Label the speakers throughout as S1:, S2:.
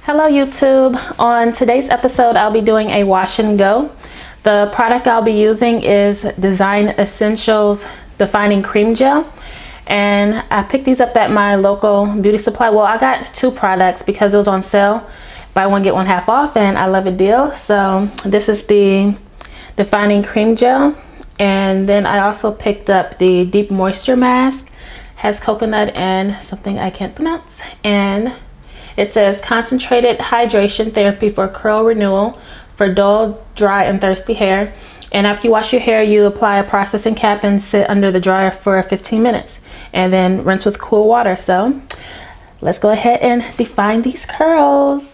S1: Hello YouTube. On today's episode I'll be doing a wash and go. The product I'll be using is Design Essentials Defining Cream Gel, and I picked these up at my local beauty supply. Well, I got two products because it was on sale, buy one get one half off, and I love a deal. So this is the Defining Cream Gel, and then I also picked up the Deep Moisture Mask. Has coconut and something I can't pronounce, and it says concentrated hydration therapy for curl renewal for dull, dry, and thirsty hair. And after you wash your hair, you apply a processing cap and sit under the dryer for 15 minutes and then rinse with cool water. So let's go ahead and define these curls.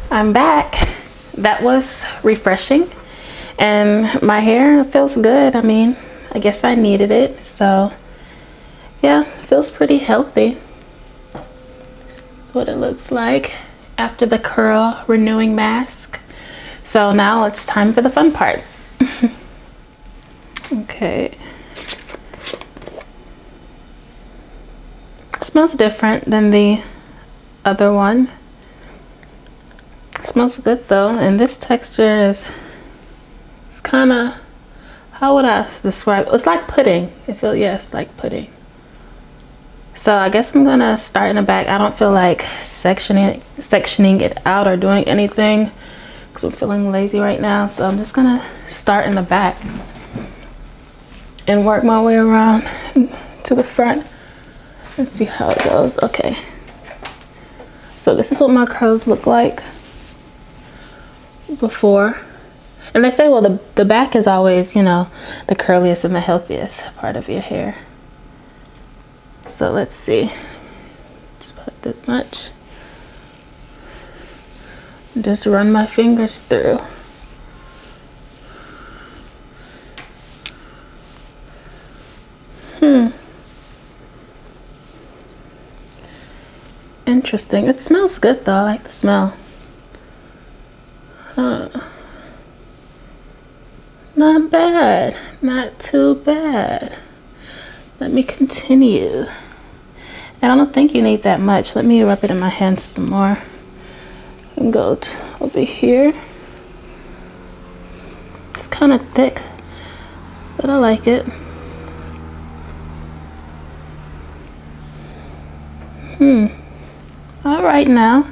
S1: I'm back. That was refreshing and my hair feels good. I mean, I guess I needed it. So yeah, feels pretty healthy. That's what it looks like after the curl renewing mask. So now it's time for the fun part. Okay. It smells different than the other one. Smells good though, and this texture is, it's kind of, how would I describe it? It's like pudding. It's like pudding. So I guess I'm gonna start in the back. I don't feel like sectioning it out or doing anything because I'm feeling lazy right now. So I'm just gonna start in the back and work my way around to the front and see how it goes. Okay. So this is what my curls look like before, and they say, well, the back is always, you know, the curliest and the healthiest part of your hair. So let's see, just put this much, just run my fingers through. Interesting. It smells good though. I like the smell. Not bad, not too bad. Let me continue. And I don't think you need that much. Let me rub it in my hands some more and go over here. It's kind of thick, but I like it. All right, now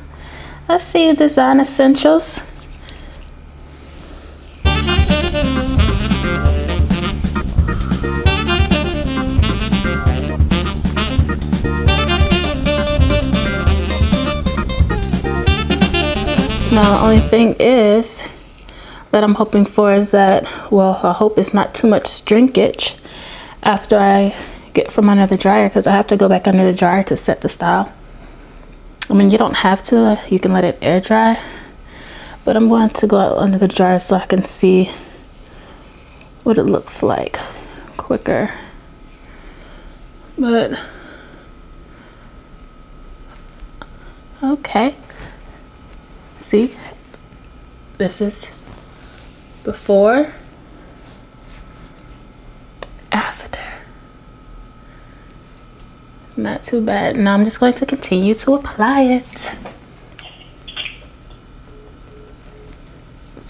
S1: let's see Design Essentials. Now, the only thing is that I'm hoping for is that, well, I hope it's not too much shrinkage after I get from under the dryer, because I have to go back under the dryer to set the style. I mean, you don't have to, you can let it air dry, but I'm going to go out under the dryer so I can see what it looks like quicker. But okay. See, this is before, after. Not too bad. Now I'm just going to continue to apply it.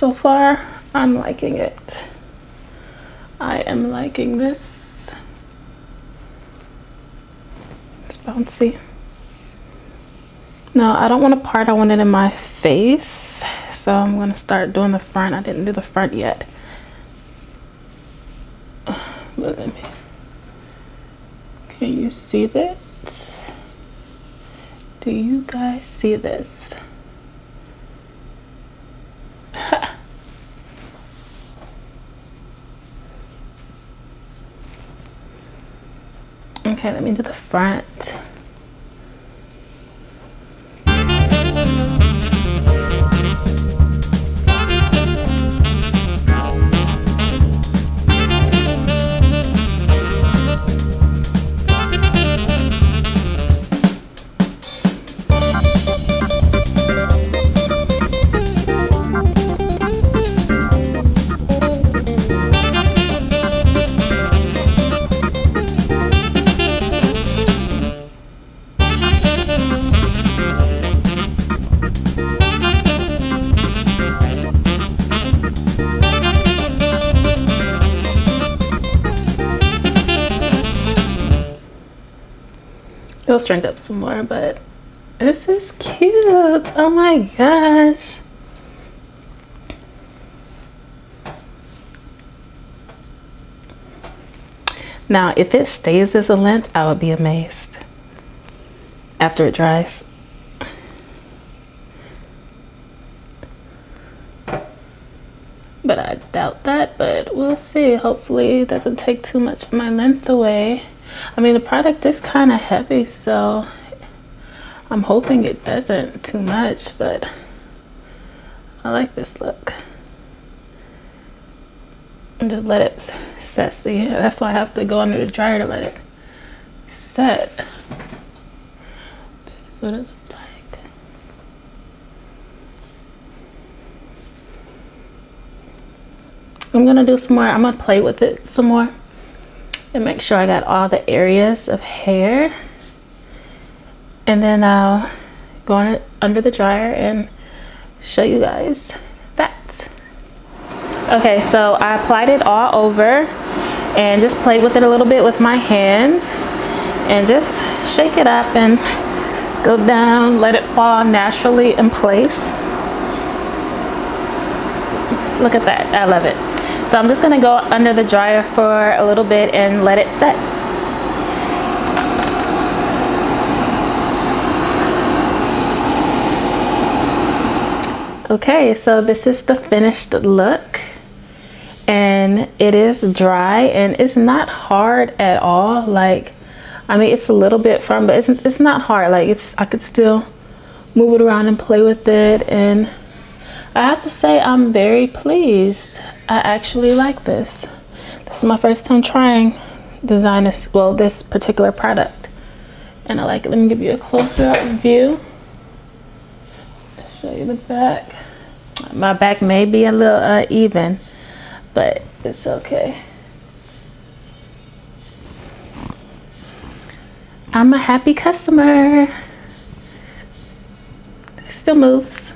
S1: so far. I'm liking it. I am liking this. It's bouncy. No, I don't want a part. I want it in my face. So I'm gonna start doing the front. I didn't do the front yet. But let me, can you see this? Do you guys see this? Okay, let me do the front. It'll strengthen up some more, but this is cute. Oh my gosh. Now, if it stays this a length, I would be amazed after it dries. But I doubt that, but we'll see. Hopefully it doesn't take too much of my length away. I mean, the product is kind of heavy, so I'm hoping it doesn't too much, but I like this look. And just let it set. See, that's why I have to go under the dryer to let it set. This is what it looks like. I'm gonna do some more. I'm gonna play with it some more and make sure I got all the areas of hair, and then I'll go on it under the dryer and show you guys that. Okay, so I applied it all over and just played with it a little bit with my hands and just shake it up and go down, let it fall naturally in place. Look at that, I love it. So I'm just gonna go under the dryer for a little bit and let it set. Okay, so this is the finished look, and it is dry and it's not hard at all. Like, I mean, it's a little bit firm, but it's not hard. Like, I could still move it around and play with it, and I have to say I'm very pleased. I actually like this. This is my first time trying this particular product, and I like it. Let me give you a closer up view. Show you the back. My back may be a little uneven, but it's okay. I'm a happy customer. Still moves.